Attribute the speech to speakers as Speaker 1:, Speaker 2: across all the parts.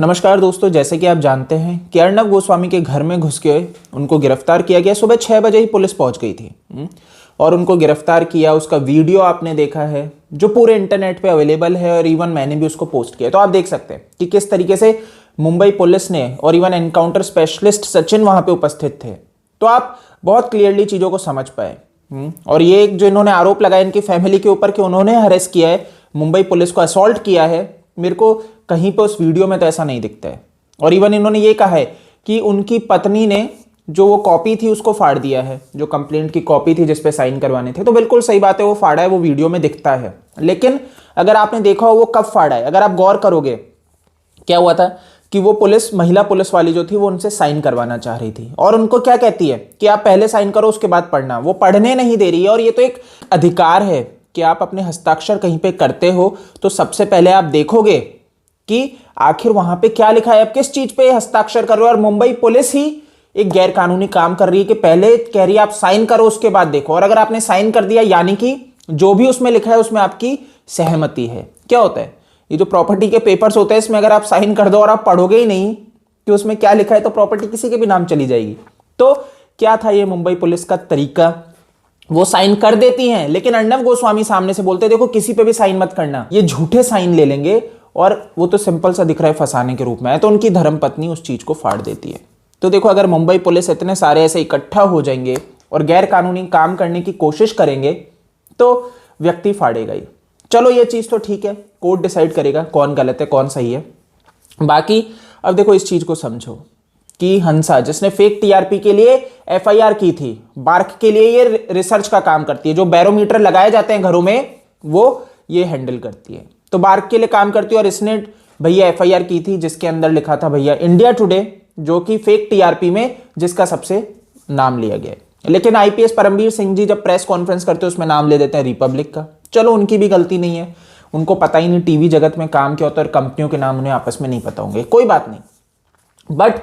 Speaker 1: नमस्कार दोस्तों, जैसे कि आप जानते हैं कि अर्नब गोस्वामी के घर में घुस के उनको गिरफ्तार किया गया। सुबह 6 बजे ही पुलिस पहुंच गई थी और उनको गिरफ्तार किया। उसका वीडियो आपने देखा है जो पूरे इंटरनेट पे अवेलेबल है और इवन मैंने भी उसको पोस्ट किया। तो आप देख सकते हैं कि किस तरीके से मुंबई पुलिस ने और इवन एनकाउंटर स्पेशलिस्ट सचिन वहां पे उपस्थित थे। तो आप बहुत क्लियरली चीज़ों को समझ पाए। और ये जो इन्होंने आरोप लगाया इनकी फैमिली के ऊपर कि उन्होंने हरेस किया है, मुंबई पुलिस को असॉल्ट किया है, मेरे को कहीं पे उस वीडियो में तो ऐसा नहीं दिखता है। और इवन इन्होंने ये कहा है कि उनकी पत्नी ने जो वो कॉपी थी उसको फाड़ दिया है, जो कंप्लेंट की कॉपी थी जिसपे साइन करवाने थे। तो बिल्कुल सही बात है, वो फाड़ा है, वो वीडियो में दिखता है। लेकिन अगर आपने देखा हो वो कब फाड़ा है, अगर आप गौर करोगे क्या हुआ था कि वो महिला पुलिस वाली जो थी वो उनसे साइन करवाना चाह रही थी और उनको क्या कहती है कि आप पहले साइन करो उसके बाद पढ़ना। वो पढ़ने नहीं दे रही है। और ये तो एक अधिकार है कि आप अपने हस्ताक्षर कहीं पे करते हो तो सबसे पहले आप देखोगे कि आखिर वहां पे क्या लिखा है, आप किस चीज पे हस्ताक्षर कर रहे हो। और मुंबई पुलिस ही एक गैर कानूनी काम कर रही है कि पहले कह रही है आप साइन करो उसके बाद देखो। और अगर आपने साइन कर दिया यानी कि जो भी उसमें लिखा है उसमें आपकी सहमति है। क्या होता है, ये जो प्रॉपर्टी के पेपर्स होते हैं इसमें अगर आप साइन कर दो और आप पढ़ोगे ही नहीं कि उसमें क्या लिखा है तो प्रॉपर्टी किसी के भी नाम चली जाएगी। तो क्या था ये मुंबई पुलिस का तरीका, वो साइन कर देती हैं लेकिन अर्नब गोस्वामी सामने से बोलते देखो किसी पे भी साइन मत करना, ये झूठे साइन ले लेंगे। और वो तो सिंपल सा दिख रहा है फंसाने के रूप में है। तो उनकी धर्मपत्नी उस चीज को फाड़ देती है। तो देखो अगर मुंबई पुलिस इतने सारे ऐसे इकट्ठा हो जाएंगे और गैर कानूनी काम करने की कोशिश करेंगे तो व्यक्ति फाड़ेगा ही। चलो ये चीज तो ठीक है, कोर्ट डिसाइड करेगा कौन गलत है कौन सही है। बाकी अब देखो इस चीज को समझो कि हंसा जिसने फेक टीआरपी के लिए एफआईआर की थी, बार्क के लिए ये रिसर्च का काम करती है, जो बैरोमीटर लगाए जाते हैं घरों में वो ये हैंडल करती है। तो बार्क के लिए काम करती है और इसने भैया एफआईआर की थी जिसके अंदर लिखा था भैया इंडिया टुडे, जो कि फेक टीआरपी में जिसका सबसे नाम लिया गया। लेकिन आईपीएस परमवीर सिंह जी जब प्रेस कॉन्फ्रेंस करते हैं उसमें नाम ले देते हैं रिपब्लिक का। चलो उनकी भी गलती नहीं है, उनको पता ही नहीं टीवी जगत में काम क्या होता है और कंपनियों के नाम उन्हें आपस में नहीं पता होंगे, कोई बात नहीं। बट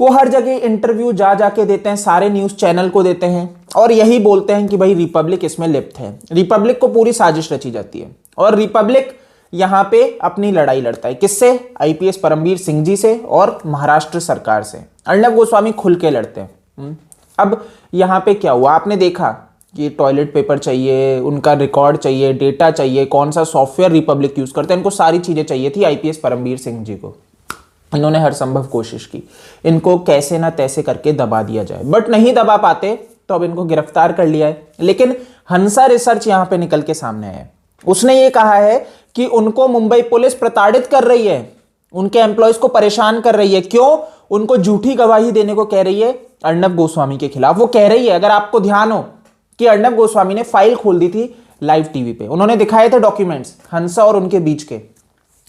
Speaker 1: वो हर जगह इंटरव्यू जाके देते हैं, सारे न्यूज चैनल को देते हैं और यही बोलते हैं कि भाई रिपब्लिक इसमें लिप्त है। रिपब्लिक को पूरी साजिश रची जाती है और रिपब्लिक यहां पे अपनी लड़ाई लड़ता है किससे, आईपीएस परमवीर सिंह जी से और महाराष्ट्र सरकार से। अर्नब गोस्वामी खुल के लड़ते हैं। अब यहां पे क्या हुआ, आपने देखा कि टॉयलेट पेपर चाहिए, उनका रिकॉर्ड चाहिए, डेटा चाहिए, कौन सा सॉफ्टवेयर रिपब्लिक यूज करते हैं, इनको सारी चीजें चाहिए थी आईपीएस परमवीर सिंह जी को। इन्होंने हर संभव कोशिश की इनको कैसे ना तैसे करके दबा दिया जाए, बट नहीं दबा पाते तो अब इनको गिरफ्तार कर लिया है। लेकिन हंसा रिसर्च यहां पे निकल के सामने है। उसने ये कहा है कि उनको मुंबई पुलिस प्रताड़ित कर रही है, उनके एम्प्लॉयज को परेशान कर रही है। क्यों, उनको झूठी गवाही देने को कह रही है अर्नब गोस्वामी के खिलाफ। वो कह रही है, अगर आपको ध्यान हो कि अर्नब गोस्वामी ने फाइल खोल दी थी लाइव टीवी पे, उन्होंने दिखाए थे डॉक्यूमेंट्स हंसा और उनके बीच के,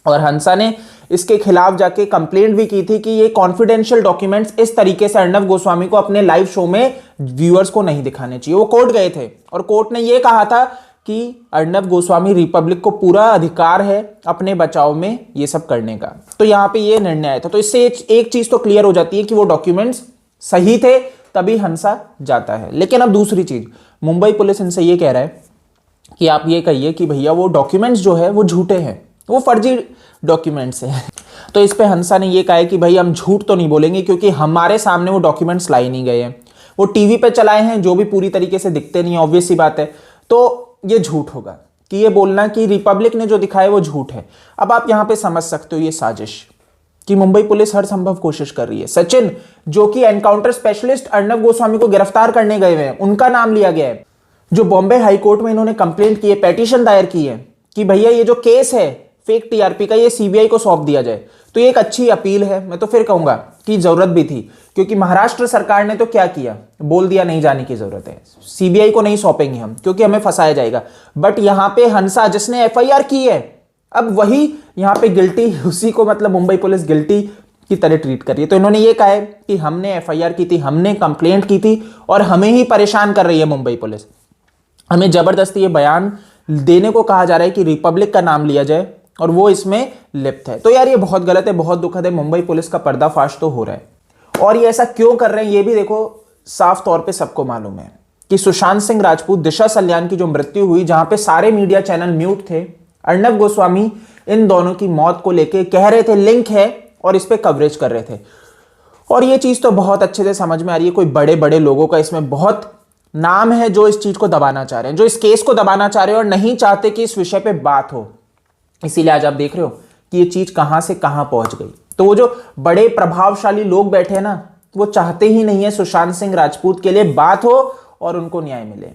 Speaker 1: और हंसा ने इसके खिलाफ जाके कंप्लेंट भी की थी कि ये कॉन्फिडेंशियल डॉक्यूमेंट्स इस तरीके से अर्नब गोस्वामी को अपने लाइव शो में व्यूअर्स को नहीं दिखाने चाहिए। वो कोर्ट गए थे और कोर्ट ने ये कहा था कि अर्नब गोस्वामी रिपब्लिक को पूरा अधिकार है अपने बचाव में ये सब करने का। तो यहां पे ये निर्णय आया था। तो इससे एक चीज तो क्लियर हो जाती है कि वो डॉक्यूमेंट्स सही थे, तभी हंसा जाता है। लेकिन अब दूसरी चीज, मुंबई पुलिस इनसे ये कह रहा है कि आप ये कहिए कि भैया वो डॉक्यूमेंट्स जो है वो झूठे हैं, वो फर्जी डॉक्यूमेंट्स हैं। तो इस पे हंसा ने ये कहा है कि भाई हम झूठ तो नहीं बोलेंगे क्योंकि हमारे सामने वो डॉक्यूमेंट्स लाई नहीं गए हैं, वो टीवी पे चलाए हैं जो भी पूरी तरीके से दिखते नहीं है, ऑब्वियस सी बात है। तो ये झूठ होगा कि ये बोलना कि रिपब्लिक ने जो दिखाया वो झूठ है। अब आप यहां पे समझ सकते हो ये साजिश कि मुंबई पुलिस हर संभव कोशिश कर रही है। सचिन जो कि एनकाउंटर स्पेशलिस्ट अर्नब गोस्वामी को गिरफ्तार करने गए हुए हैं, उनका नाम लिया गया है। जो बॉम्बे हाईकोर्ट में इन्होंने कंप्लेंट की है, पेटिशन दायर की है कि भैया ये जो केस है फेक टीआरपी का, ये सीबीआई को सौंप दिया जाए। तो ये एक अच्छी अपील है। मैं तो फिर कहूंगा कि जरूरत भी थी, क्योंकि महाराष्ट्र सरकार ने तो क्या किया, बोल दिया नहीं जाने की जरूरत है, सीबीआई को नहीं सौंपेंगे हम क्योंकि हमें फंसाया जाएगा। बट यहां पे हंसा जिसने एफआईआर की है, अब वही यहां पे गिल्टी, उसी को मतलब मुंबई पुलिस गिल्टी की तरह ट्रीट कर रही है। तो इन्होंने ये कहा है कि हमने एफआईआर की थी, हमने कंप्लेंट की थी और हमें ही परेशान कर रही है मुंबई पुलिस। हमें जबरदस्ती ये बयान देने को कहा जा रहा है कि रिपब्लिक का नाम लिया जाए और वो इसमें लिप्त है। तो यार ये बहुत गलत है, बहुत दुखद है। मुंबई पुलिस का पर्दाफाश तो हो रहा है और ये ऐसा क्यों कर रहे हैं ये भी देखो साफ तौर पे सबको मालूम है कि सुशांत सिंह राजपूत, दिशा सल्यान की जो मृत्यु हुई, जहां पे सारे मीडिया चैनल म्यूट थे, अर्नब गोस्वामी इन दोनों की मौत को लेके कह रहे थे लिंक है और इस पे कवरेज कर रहे थे। और ये चीज़ तो बहुत अच्छे से समझ में आ रही है, कोई बड़े बड़े लोगों का इसमें बहुत नाम है जो इस चीज़ को दबाना चाह रहे हैं, जो इस केस को दबाना चाह रहे हैं और नहीं चाहते कि इस विषय पे बात हो। इसीलिए आज आप देख रहे हो कि ये चीज़ कहाँ से कहाँ पहुंच गई। तो वो जो बड़े प्रभावशाली लोग बैठे हैं ना, वो चाहते ही नहीं है सुशांत सिंह राजपूत के लिए बात हो और उनको न्याय मिले।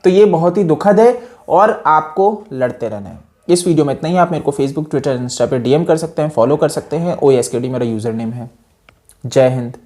Speaker 1: तो ये बहुत ही दुखद है और आपको लड़ते रहना है। इस वीडियो में इतना ही। आप मेरे को फेसबुक, ट्विटर, इंस्टा पे डीएम कर सकते हैं, फॉलो कर सकते हैं। OASKD मेरा यूजर नेम है। जय हिंद।